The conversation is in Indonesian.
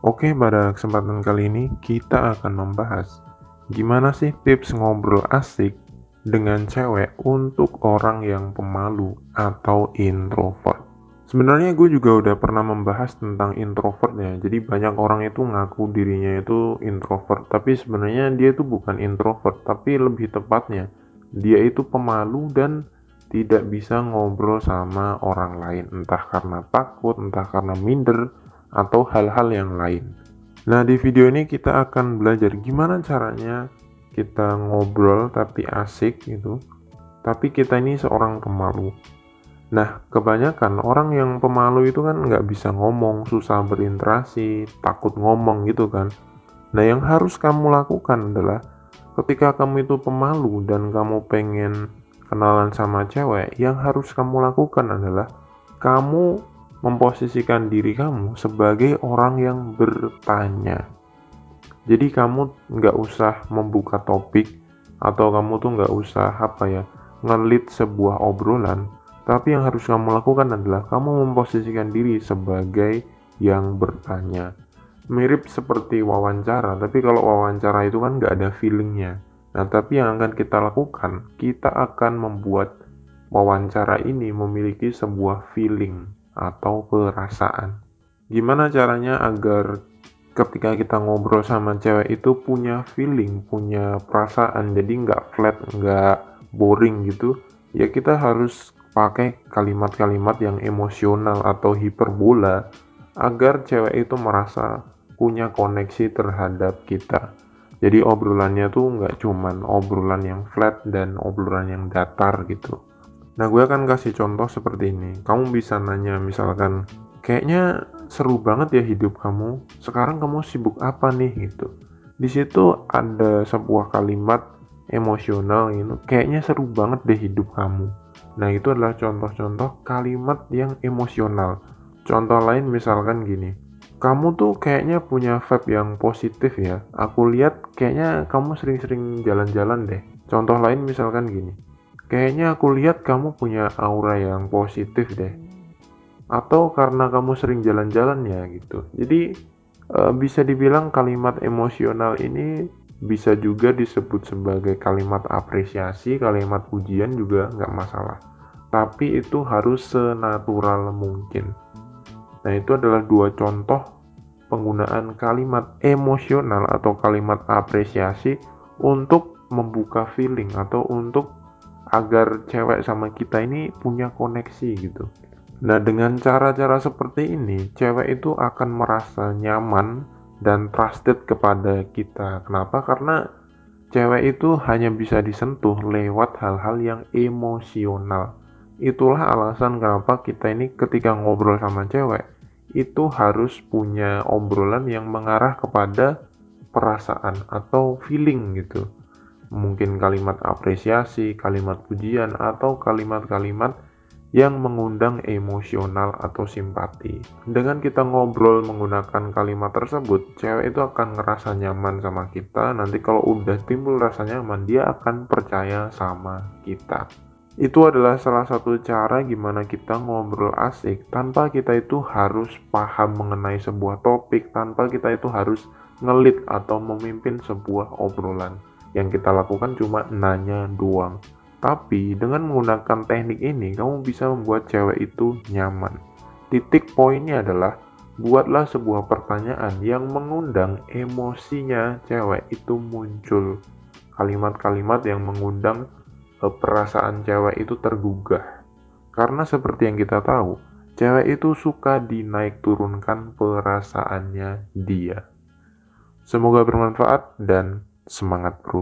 Oke, pada kesempatan kali ini kita akan membahas gimana sih tips ngobrol asik dengan cewek untuk orang yang pemalu atau introvert. Sebenarnya gue juga udah pernah membahas tentang introvert ya. Jadi banyak orang itu ngaku dirinya itu introvert, tapi sebenarnya dia itu bukan introvert, tapi lebih tepatnya dia itu pemalu dan tidak bisa ngobrol sama orang lain, entah karena takut, entah karena minder, atau hal-hal yang lain. Nah, di video ini kita akan belajar gimana caranya kita ngobrol tapi asik gitu, tapi kita ini seorang pemalu. Nah, kebanyakan orang yang pemalu itu kan nggak bisa ngomong, susah berinteraksi, takut ngomong gitu kan. Nah, yang harus kamu lakukan adalah ketika kamu itu pemalu dan kamu pengen kenalan sama cewek, yang harus kamu lakukan adalah kamu memposisikan diri kamu sebagai orang yang bertanya. Jadi kamu nggak usah membuka topik atau kamu tuh nggak usah ngelit sebuah obrolan, tapi yang harus kamu lakukan adalah kamu memposisikan diri sebagai yang bertanya. Mirip seperti wawancara, tapi kalau wawancara itu kan nggak ada feelingnya. Nah, tapi yang akan kita lakukan, kita akan membuat wawancara ini memiliki sebuah feeling atau perasaan. Gimana caranya agar ketika kita ngobrol sama cewek itu punya feeling, punya perasaan, jadi nggak flat, nggak boring gitu. Ya kita harus pakai kalimat-kalimat yang emosional atau hiperbola agar cewek itu merasa punya koneksi terhadap kita. Jadi obrolannya tuh nggak cuman obrolan yang flat dan obrolan yang datar gitu. Nah, gue akan kasih contoh seperti ini. Kamu bisa nanya misalkan, kayaknya seru banget ya hidup kamu. Sekarang kamu sibuk apa nih gitu. Di situ ada sebuah kalimat emosional gitu. Kayaknya seru banget deh hidup kamu. Nah, itu adalah contoh-contoh kalimat yang emosional. Contoh lain misalkan gini. Kamu tuh kayaknya punya vibe yang positif ya. Aku lihat kayaknya kamu sering-sering jalan-jalan deh. Contoh lain misalkan gini. Kayaknya aku lihat kamu punya aura yang positif deh. Atau karena kamu sering jalan-jalan ya gitu. Jadi bisa dibilang kalimat emosional ini bisa juga disebut sebagai kalimat apresiasi, kalimat pujian juga nggak masalah. Tapi itu harus senatural mungkin. Nah, itu adalah dua contoh penggunaan kalimat emosional atau kalimat apresiasi untuk membuka feeling atau untuk agar cewek sama kita ini punya koneksi gitu. Nah, dengan cara-cara seperti ini, cewek itu akan merasa nyaman dan trusted kepada kita. Kenapa? Karena cewek itu hanya bisa disentuh lewat hal-hal yang emosional. Itulah alasan kenapa kita ini ketika ngobrol sama cewek, itu harus punya obrolan yang mengarah kepada perasaan atau feeling gitu. Mungkin kalimat apresiasi, kalimat pujian, atau kalimat-kalimat yang mengundang emosional atau simpati. Dengan kita ngobrol menggunakan kalimat tersebut, cewek itu akan ngerasa nyaman sama kita. Nanti kalau udah timbul rasa nyaman, dia akan percaya sama kita. Itu adalah salah satu cara gimana kita ngobrol asik tanpa kita itu harus paham mengenai sebuah topik, tanpa kita itu harus ngelit atau memimpin sebuah obrolan. Yang kita lakukan cuma nanya doang. Tapi dengan menggunakan teknik ini, kamu bisa membuat cewek itu nyaman. Titik poinnya adalah buatlah sebuah pertanyaan yang mengundang emosinya cewek itu muncul. Kalimat-kalimat yang mengundang perasaan cewek itu tergugah. Karena seperti yang kita tahu, cewek itu suka dinaik turunkan perasaannya dia. Semoga bermanfaat dan semangat bro.